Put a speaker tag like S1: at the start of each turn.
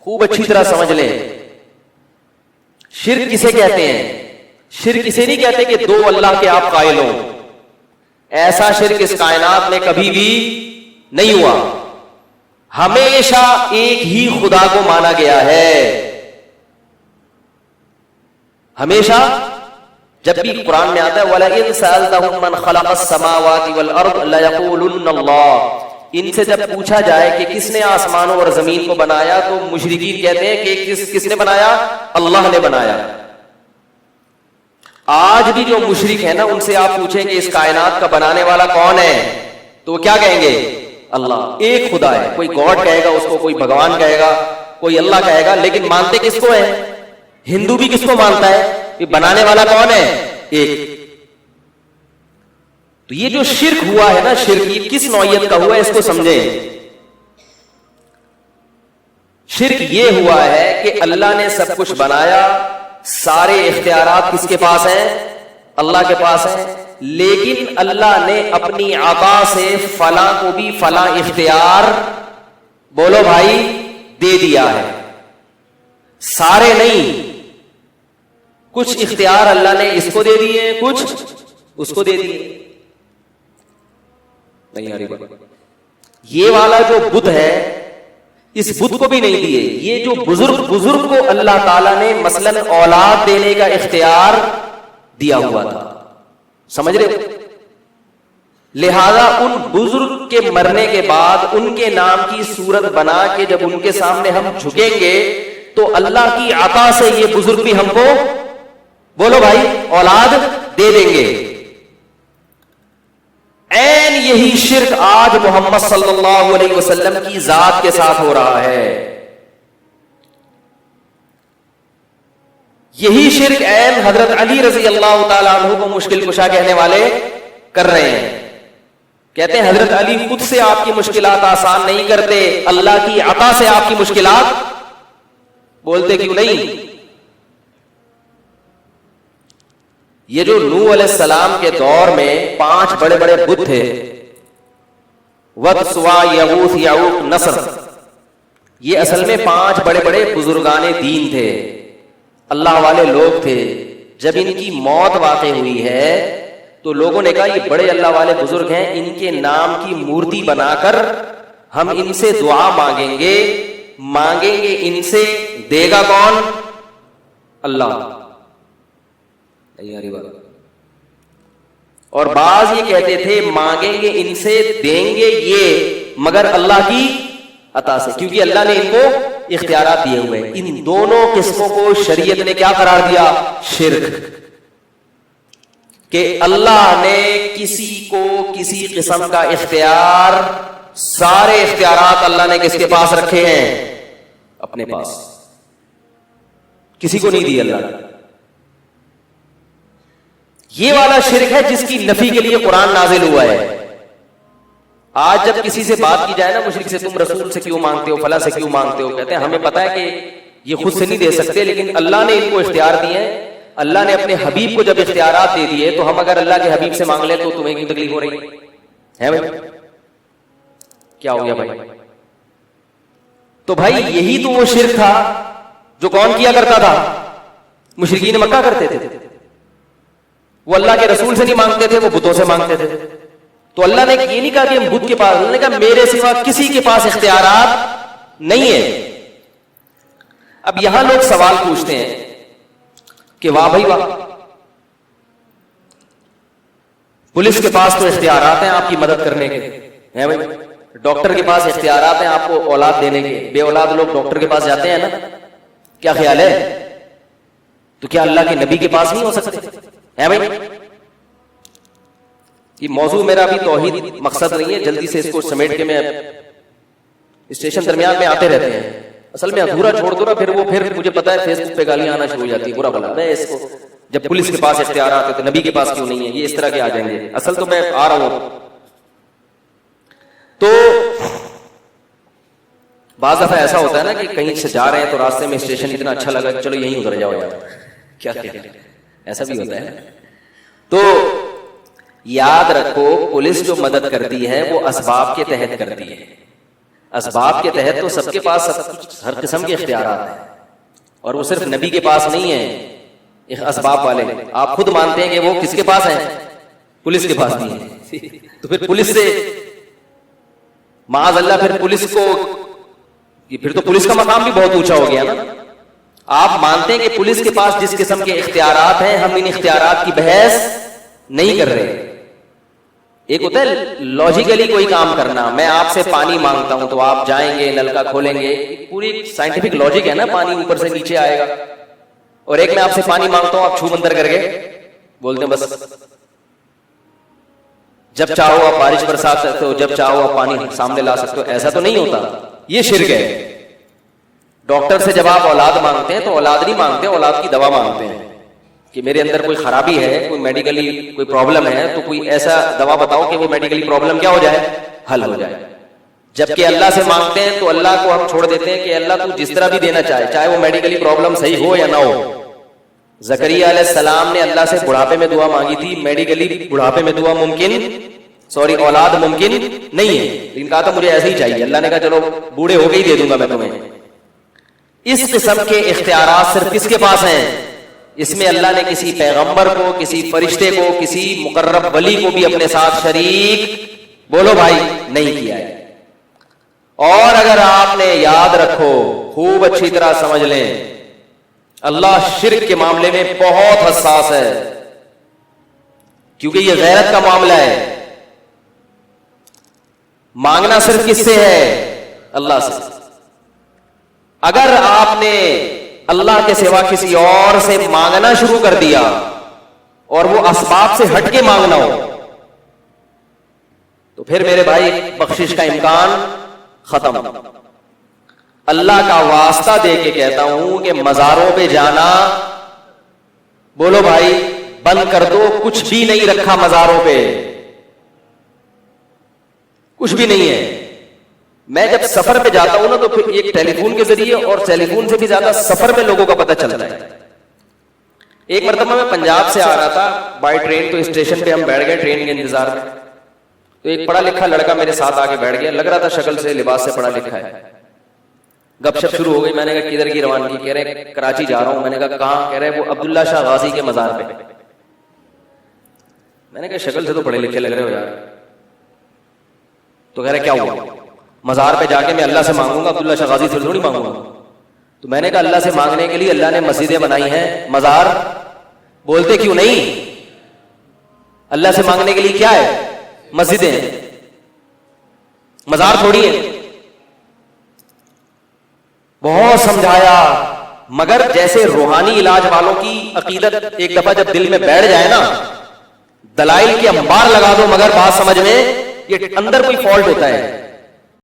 S1: خوب اچھی طرح سمجھ لیں شرک کسے کہتے ہیں. شرک اسے نہیں کہتے کہ دو اللہ کے آپ قائل ہو. ایسا شرک اس کائنات میں کبھی بھی نہیں ہوا. ہمیشہ ایک ہی خدا کو مانا گیا ہے. ہمیشہ جب بھی قرآن میں آتا ہے وَلَئِن سَأَلْتَهُم مَّنْ خَلَقَ السَّمَاوَاتِ وَالْأَرْضَ لَيَقُولُنَّ اللَّهُ. ان سے جب پوچھا جائے کہ کس نے آسمانوں اور زمین کو بنایا تو مشرکین کہتے ہیں کہ کس نے بنایا؟ اللہ نے بنایا. آج بھی جو مشرک ہے نا ان سے آپ پوچھیں کہ اس کائنات کا بنانے والا کون ہے تو وہ کیا کہیں گے؟ اللہ. ایک خدا ہے. کوئی گاڈ کہے گا اس کو, کوئی بھگوان کہے گا, کوئی اللہ کہے گا, لیکن مانتے کس کو ہے؟ ہندو بھی کس کو مانتا ہے کہ بنانے والا کون ہے؟ ایک. تو یہ جو شرک ہوا ہے نا, شرک یہ کس نوعیت کا ہوا ہے اس کو سمجھیں. شرک یہ ہوا ہے کہ اللہ نے سب کچھ بنایا, سارے اختیارات کس کے پاس ہیں؟ اللہ کے پاس ہیں, لیکن اللہ نے اپنی عطا سے فلاں کو بھی فلاں اختیار, بولو بھائی, دے دیا ہے. سارے نہیں, کچھ اختیار اللہ نے اس کو دے دیے, کچھ اس کو دے دیے. نہیں آ رہی بات. یہ والا جو بت ہے اس بت کو بھی نہیں دیے. یہ جو بزرگ کو اللہ تعالیٰ نے مثلاً اولاد دینے کا اختیار دیا ہوا تھا, سمجھ رہے ہو؟ لہذا ان بزرگ کے مرنے کے بعد ان کے نام کی صورت بنا کے جب ان کے سامنے ہم جھکیں گے تو اللہ کی عطا سے یہ بزرگ بھی ہم کو, بولو بھائی, اولاد دے دیں گے. این یہی شرک آج محمد صلی اللہ علیہ وسلم کی ذات کے ساتھ ہو رہا ہے. یہی شرک این حضرت علی رضی اللہ تعالیٰ عنہ کو مشکل کشا کہنے والے کر رہے ہیں. کہتے ہیں حضرت علی خود سے آپ کی مشکلات آسان نہیں کرتے, اللہ کی عطا سے آپ کی مشکلات, بولتے کیوں نہیں؟ یہ جو نوح علیہ السلام کے دور میں 5 بڑے بڑے بت تھے, ود, سوا, یغوث, یعوق, نصر, یہ اصل میں 5 بڑے بڑے بزرگان دین تھے, اللہ والے لوگ تھے. جب ان کی موت واقع ہوئی ہے تو لوگوں نے کہا یہ بڑے اللہ والے بزرگ ہیں, ان کے نام کی مورتی بنا کر ہم ان سے دعا مانگیں گے ان سے, دے گا کون؟ اللہ. اور بعض یہ کہتے تھے مانگیں گے ان سے, دیں گے یہ مگر اللہ کی عطا سے, کیونکہ اللہ نے ان کو اختیارات دیے ہوئے. ان دونوں قسموں کو شریعت نے کیا قرار دیا؟ شرک. کہ اللہ نے کسی کو کسی قسم کا اختیار, سارے اختیارات اللہ نے کس کے پاس رکھے ہیں؟ اپنے پاس. کسی کو نہیں دی اللہ نے. یہ والا شرک ہے جس کی نفی کے لیے قرآن نازل ہوا ہے. آج جب کسی سے بات کی جائے نا مشرک سے, تم رسول سے کیوں مانگتے ہو, فلاں سے کیوں مانگتے ہو, کہتے ہیں ہمیں پتا ہے کہ یہ خود سے نہیں دے سکتے, لیکن اللہ نے ان کو اختیار دیے ہیں. اللہ نے اپنے حبیب کو جب اختیارات دے دیے تو ہم اگر اللہ کے حبیب سے مانگ لیں تو تمہیں کیوں تکلیف ہو رہی ہے بھائی؟ کیا ہو گیا بھائی؟ تو بھائی یہی تو وہ شرک تھا جو کون کیا کرتا تھا؟ مشرکین مکہ کرتے تھے. وہ اللہ کے رسول سے نہیں مانگتے تھے, وہ بتوں سے مانگتے تھے. تو اللہ نے یہ نہیں کہا کہ ہم بت کے پاس, انہوں نے کہا میرے سوا کسی کے پاس اختیارات نہیں ہے. اب یہاں لوگ سوال پوچھتے ہیں کہ واہ بھائی واہ, پولیس کے پاس تو اختیارات ہیں آپ کی مدد کرنے کے, ہیں بھائی, ڈاکٹر کے پاس اختیارات ہیں آپ کو اولاد دینے کے, بے اولاد لوگ ڈاکٹر کے پاس جاتے ہیں نا, کیا خیال ہے؟ تو کیا اللہ کے نبی کے پاس نہیں ہو سکتے ہیں بھائی؟ یہ موضوع میرا ابھی توحید مقصد نہیں ہے, جلدی سے اس کو سمیٹ کے میں اسٹیشن درمیان میں آتے رہتے ہیں. اصل میں ادھورا چھوڑ دو نا, پھر مجھے پتا ہے فیس بک پہ گالیاں آنا شروع ہو جاتی ہے, برا بلا. میں اس کو جب پولیس کے پاس اختیارات ہے تو نبی کے پاس کیوں نہیں ہے, یہ اس طرح کے آ جائیں گے. اصل تو میں آ رہا ہوں. تو بعض دفعہ ایسا ہوتا ہے نا کہ کہیں سے جا رہے ہیں تو راستے میں اسٹیشن اتنا اچھا لگا کہ چلو یہیں اتر جاؤ یار, کیا ایسا بھی ہوتا ہے. تو یاد رکھو پولیس جو مدد کرتی ہے وہ اسباب کے تحت کرتی ہے. اسباب کے تحت تو سب کے پاس سب کچھ ہر قسم کے اختیارات ہیں، اور وہ صرف نبی کے پاس نہیں ہیں اسباب والے. آپ خود مانتے ہیں کہ وہ کس کے پاس ہیں؟ پولیس کے پاس نہیں ہے. تو پھر پولیس سے معاذ اللہ، پھر پولیس کو، پھر تو پولیس کا مقام بھی بہت اونچا ہو گیا نا. آپ مانتے ہیں کہ پولیس کے پاس جس قسم کے اختیارات ہیں، ہم ان اختیارات کی بحث نہیں کر رہے. ایک ہوتا ہے لاجیکلی کوئی کام کرنا، میں آپ سے پانی مانگتا ہوں تو آپ جائیں گے نل کا کھولیں گے، پوری سائنٹیفک لاجک ہے نا، پانی اوپر سے نیچے آئے گا. اور ایک میں آپ سے پانی مانگتا ہوں، آپ چھو مندر کر کے بولتے ہیں بس جب چاہو آپ بارش برسا سکتے ہو، جب چاہو آپ پانی سامنے لا سکتے ہو. ایسا تو نہیں ہوتا، یہ شرک ہے. ڈاکٹر سے جب آپ اولاد مانگتے ہیں تو اولاد نہیں مانگتے، اولاد کی دوا مانگتے ہیں کہ میرے اندر کوئی خرابی ہے، کوئی میڈیکلی کوئی پرابلم ہے، تو کوئی ایسا دوا بتاؤ کہ وہ میڈیکلی پرابلم کیا ہو جائے، حل ہو جائے. جبکہ اللہ سے مانگتے ہیں تو اللہ کو ہم چھوڑ دیتے ہیں کہ اللہ تو جس طرح بھی دینا چاہے وہ میڈیکلی پرابلم صحیح ہو یا نہ ہو. زکریا علیہ السلام نے اللہ سے بڑھاپے میں دعا مانگی تھی، میڈیکلی بڑھاپے میں دعا اولاد ممکن نہیں ہے، لیکن کہا تھا مجھے ایسے ہی چاہیے. اللہ نے کہا چلو بوڑھے ہو کے ہی دے دوں گا میں تمہیں. اس قسم کے اختیارات صرف کس کے پاس ہیں؟ اس میں اللہ نے کسی پیغمبر کو، کسی فرشتے کو، کسی مقرب ولی کو بھی اپنے ساتھ شریک بولو بھائی نہیں کیا ہے. اور اگر آپ نے یاد رکھو، خوب اچھی طرح سمجھ لیں، اللہ شرک کے معاملے میں بہت حساس ہے، کیونکہ یہ غیرت کا معاملہ ہے. مانگنا صرف کس سے ہے؟ اللہ سے. اگر آپ نے اللہ کے سوا کسی اور سے مانگنا شروع کر دیا اور وہ اسباب سے ہٹ کے مانگنا ہو تو پھر میرے بھائی بخشش کا امکان ختم. اللہ کا واسطہ دے کے کہتا ہوں کہ مزاروں پہ جانا بولو بھائی بند کر دو. کچھ بھی نہیں رکھا مزاروں پہ، کچھ بھی نہیں ہے. میں جب سفر پہ جاتا ہوں نا تو پھر ایک ٹیلی فون کے ذریعے، اور ٹیلی فون سے بھی زیادہ سفر میں لوگوں کا پتہ چلتا ہے. ایک مرتبہ میں پنجاب سے آ رہا تھا بائی ٹرین، تو اسٹیشن پہ ہم بیٹھ گئے ٹرین کے انتظار میں. تو ایک پڑھا لکھا لڑکا میرے ساتھ آ کے بیٹھ گیا، لگ رہا تھا شکل سے لباس سے پڑھا لکھا ہے. گپ شپ شروع ہو گئی. میں نے کہا کدھر کی روانگی؟ کہہ رہے کراچی جا رہا ہوں. میں نے کہا کہاں؟ کہہ رہے وہ عبداللہ شاہ غازی کے مزار پہ. میں نے کہا شکل سے تو پڑھے لکھے لگ رہے ہو یار. تو کہہ رہے کیا ہوا؟ مزار پہ جا کے میں اللہ سے مانگوں گا، عبداللہ شاہ غازی سے تھوڑی مانگوں گا. تو میں نے کہا اللہ سے مانگنے کے لیے اللہ نے مسجدیں بنائی ہیں، مزار بولتے کیوں نہیں؟ اللہ سے مانگنے کے لیے کیا ہے؟ مسجدیں ہیں، مزار تھوڑی ہے. بہت سمجھایا، مگر جیسے روحانی علاج والوں کی عقیدت ایک دفعہ جب دل میں بیٹھ جائے نا، دلائل کے انبار لگا دو مگر بات سمجھ میں، یہ اندر کوئی فالٹ ہوتا ہے.